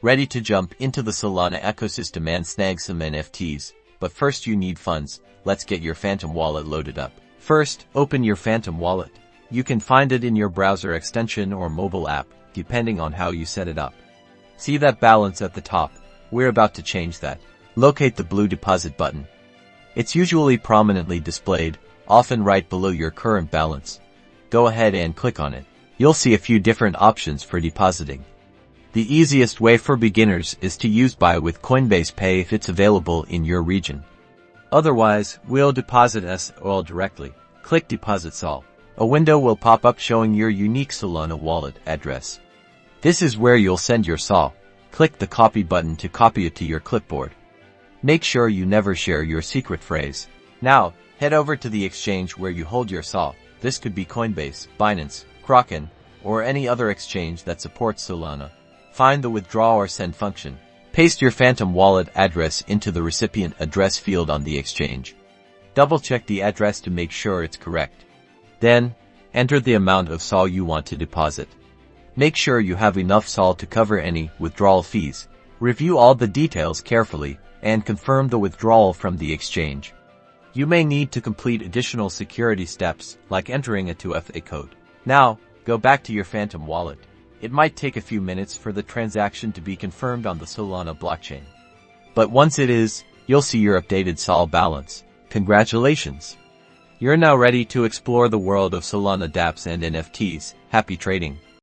Ready to jump into the Solana ecosystem and snag some NFTs. But first you need funds. Let's get your Phantom wallet loaded up. First, open your Phantom wallet. You can find it in your browser extension or mobile app, depending on how you set it up. See that balance at the top? We're about to change that. Locate the blue deposit button. It's usually prominently displayed, often right below your current balance. Go ahead and click on it. You'll see a few different options for depositing. The easiest way for beginners is to use Buy with Coinbase Pay if it's available in your region. Otherwise, we'll deposit SOL directly. Click Deposit SOL. A window will pop up showing your unique Solana wallet address. This is where you'll send your SOL. Click the Copy button to copy it to your clipboard. Make sure you never share your secret phrase. Now, head over to the exchange where you hold your SOL. This could be Coinbase, Binance, Kraken, or any other exchange that supports Solana. Find the withdraw or send function. Paste your Phantom wallet address into the recipient address field on the exchange. Double-check the address to make sure it's correct. Then, enter the amount of SOL you want to deposit. Make sure you have enough SOL to cover any withdrawal fees. Review all the details carefully and confirm the withdrawal from the exchange. You may need to complete additional security steps like entering a 2FA code. Now, go back to your Phantom wallet. It might take a few minutes for the transaction to be confirmed on the Solana blockchain. But once it is, you'll see your updated SOL balance. Congratulations! You're now ready to explore the world of Solana dApps and NFTs. Happy trading!